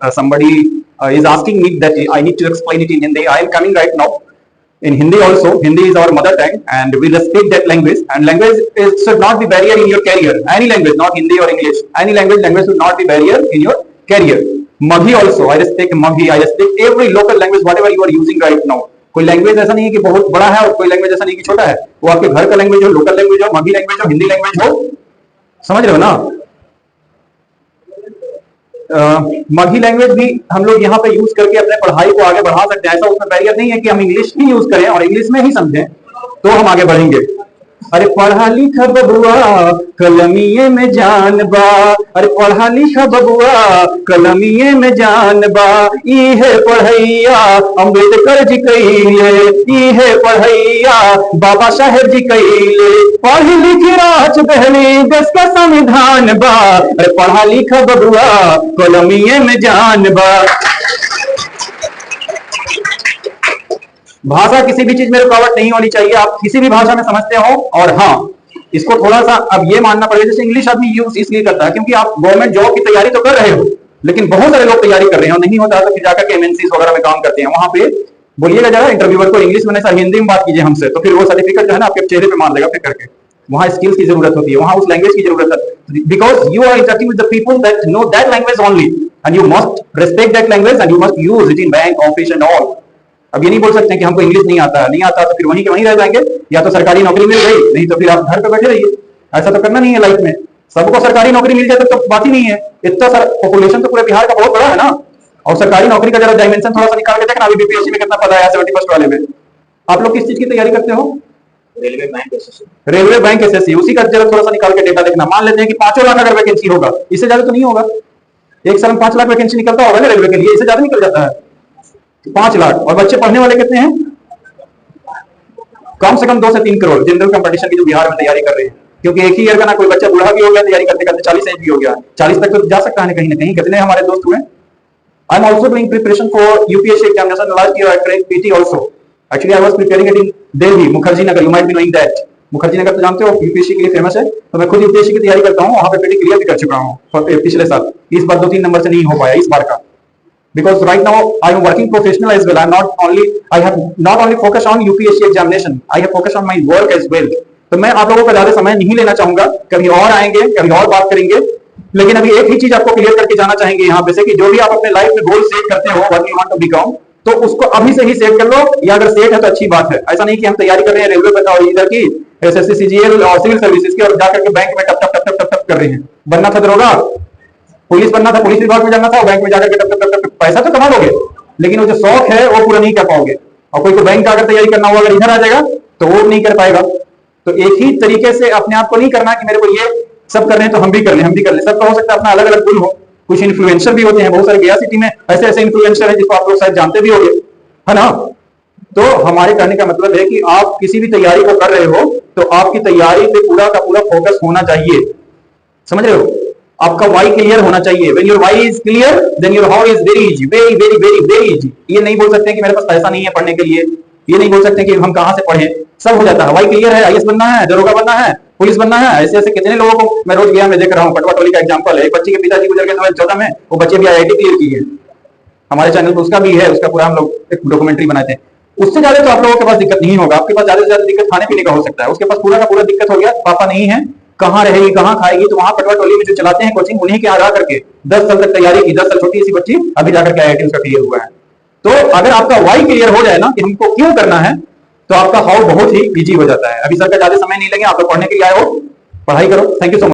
somebody is asking me that I need to explain it in Hindi. I am coming right now in Hindi also. Hindi is our mother tongue, and we respect that language. And language should not be barrier in your career. Any language, not Hindi or English. Any language should not be barrier in your career. Maghi also, I respect Maghi. I respect every local language, whatever you are using right now. कोई language ऐसा नहीं है कि बहुत बड़ा है और कोई लैंग्वेज ऐसा नहीं कि छोटा है. वो आपके घर का लैंग्वेज हो, लोकल लैंग्वेज हो, मगी लैंग्वेज हो, हिंदी लैंग्वेज हो, समझ रहे हो ना. मगी लैंग्वेज भी हम लोग यहाँ पे यूज करके अपने पढ़ाई को आगे बढ़ा सकते हैं. ऐसा उसमें बैरियर नहीं है कि हम इंग्लिश ही यूज करें और इंग्लिश में ही समझें तो हम आगे बढ़ेंगे. अरे पढ़ा लिखा बबुआ कलमिये में जान बा. अरे पढ़ा लिखा बबुआ कलमिये में जान बा. ई है पढ़ैया अम्बेडकर जी कइले, ई है पढ़ैया बाबा साहेब जी कइले. पढ़ लिख राज बहनी देश का संविधान बा. अरे पढ़ा लिखा बबुआ कलमिये में जान बा. भाषा किसी भी चीज में रुकावट नहीं होनी चाहिए. आप किसी भी भाषा में समझते हो. और हाँ, इसको थोड़ा सा अब ये मानना पड़ेगा, जैसे इंग्लिश आदमी यूज इसलिए करता है क्योंकि आप गवर्नमेंट जॉब की तैयारी तो कर रहे हो, लेकिन बहुत सारे लोग तैयारी कर रहे हो, नहीं होता तो फिर जाकर के एमएनसीज वगैरह में काम करते हैं. वहां पे बोलिएगा जरा इंटरव्यूअर को इंग्लिश में सर हिंदी में बात कीजिए हमसे, तो फिर वो सर्टिफिकेट जो है ना आपके चेहरे पे मार देगा फिर करके. वहां स्किल्स की जरूरत होती है, वहां उस लैंग्वेज की जरूरत है, because you are interacting with the people that know that language only, and you must respect that language and you must use it in bank, office and all. अब ये नहीं बोल सकते कि हमको इंग्लिश नहीं आता तो फिर वहीं के वहीं रह जाएंगे, या तो सरकारी नौकरी मिल गई, नहीं तो फिर आप घर पे बैठे रहिए. ऐसा तो करना नहीं है लाइफ में. सबको सरकारी नौकरी मिल जाए तो बात ही नहीं है. इतना सारा पॉपुलेशन तो पूरे बिहार का बहुत बड़ा है ना. और सरकारी नौकरी का जरा डायमेंशन थोड़ा सा निकाल के देखना. अभी बीपीएससी में कितना पता है 71st वाले में. आप लोग किस चीज की तैयारी करते हो? Railway bank SSC. Railway bank SSC, उसी का जरा थोड़ा सा निकाल के डेटा देखना. मान लेते हैं कि 5 लाख अगर वैकेंसी होगा, इससे ज्यादा तो नहीं होगा. एक साल में 5 लाख वैकेंसी निकलता होगा ना रेलवे के लिए, इससे ज्यादा निकल जाता है 5 लाख. और बच्चे पढ़ने वाले कितने हैं? कम से कम 2 से 3 करोड़ जनरल कंपटीशन की जो बिहार में तैयारी कर रहे हैं. क्योंकि एक ही ईयर का ना कोई बच्चा बूढ़ा भी हो गया तैयारी करते करते, 40 एज भी हो गया. 40 तक तो जा सकता है कहीं ना कहीं. कितने हमारे दोस्त हुए. I am also doing preparation for UPSC examination. Last year I cracked PT also. Actually I was preparing it in Delhi, Mukherjee Nagar. You might be knowing that. Mukherjee Nagar तो जानते हो, यूपीएससी के लिए फेमस है. तो मैं खुद यूपीएससी की तैयारी करता हूँ, वहां पे पीटी क्लियर भी कर चुका हूँ पिछले साल. इस बार 2-3 नंबर से नहीं हो पाया इस बार का. Because right now I am working professional as well. I have not only focused on UPSC examination. I have focused on my work as well. तो मैं आप लोगों का ज्यादा समय नहीं लेना चाहूंगा. कभी और आएंगे, कभी और बात करेंगे. लेकिन अभी एक ही चीज आपको क्लियर करके जाना चाहेंगे यहाँ पे से कि जो भी आप अपने लाइफ में गोल सेट करते हो, what you want to become, तो उसको अभी से ही सेट कर लो. या अगर सेट है तो अच्छी बात है. ऐसा नहीं कि हम तैयारी कर रहे हैं रेलवे पे और इधर की एसएससी सीजीएल और सिविल सर्विसेज की, और जाकर के बैंक में टप टप टप टप टप कर रहे हैं. बनना था दरोगा, पुलिस बनना था, पुलिस विभाग में जाना था, बैंक में जाकर के टप टप टप पैसा तो कमा लोगे, लेकिन वो जो शौक है वो पूरा नहीं कर पाओगे. और कोई को बैंक का अगर तैयारी करना होगा, अगर इधर आ जाएगा तो वो नहीं कर पाएगा. तो एक ही तरीके से अपने आप को नहीं करना कि मेरे को ये सब कर रहे हैं तो हम भी कर ले. सब तो हो सकता है अपना अलग अलग गुण हो. कुछ इन्फ्लुएंसर भी होते हैं, बहुत सारे गया सिटी में ऐसे ऐसे इन्फ्लुएंसर हैं जिसको आप लोग शायद जानते भी होंगे, है ना. तो हमारे कहने का मतलब है कि आप किसी भी तैयारी को कर रहे हो तो आपकी तैयारी पे पूरा का पूरा फोकस होना चाहिए. समझ रहे हो? आपका वाई क्लियर होना चाहिए. When your why is clear, then your how is very easy, very very very very easy. ये नहीं बोल सकते कि मेरे पास पैसा नहीं है पढ़ने के लिए. ये नहीं बोल सकते कि हम कहाँ से पढ़ें. सब हो जाता है. वाई क्लियर है, आईएएस बनना है, दरोगा बनना है, पुलिस बनना है. ऐसे ऐसे कितने लोगों को मैं रोज गया मैं देख रहा हूँ. पटवा टोली का एग्जाम्पल है. एक बच्चे के पिताजी गुजर गए 2014 में. वो बच्चे भी आईआईटी क्लियर किए. हमारे चैनल पर उसका भी है, उसका पूरा हम लोग एक डॉक्यूमेंट्री बनाते हैं. उससे ज्यादा तो आप लोगों के पास दिक्कत नहीं होगा. आपके पास ज्यादा से ज्यादा दिक्कत खाने पीने का हो सकता है. उसके पास पूरा का पूरा दिक्कत हो गया, पापा नहीं है, कहाँ रहेगी, कहाँ खाएगी. तो वहां पटवा टोली में जो चलाते हैं कोचिंग, उन्हीं के आधा करके 10 साल तक तैयारी की. 10 साल छोटी सी बच्ची अभी जाकर के आईआईटी उसका क्लियर हुआ है. तो अगर आपका वाई क्लियर हो जाए ना कि हमको क्यों करना है, तो आपका हाउ बहुत ही इजी हो जाता है. अभी सर का ज्यादा समय नहीं लगे. आप लोग पढ़ने के लिए आए हो, पढ़ाई करो. Thank you so much.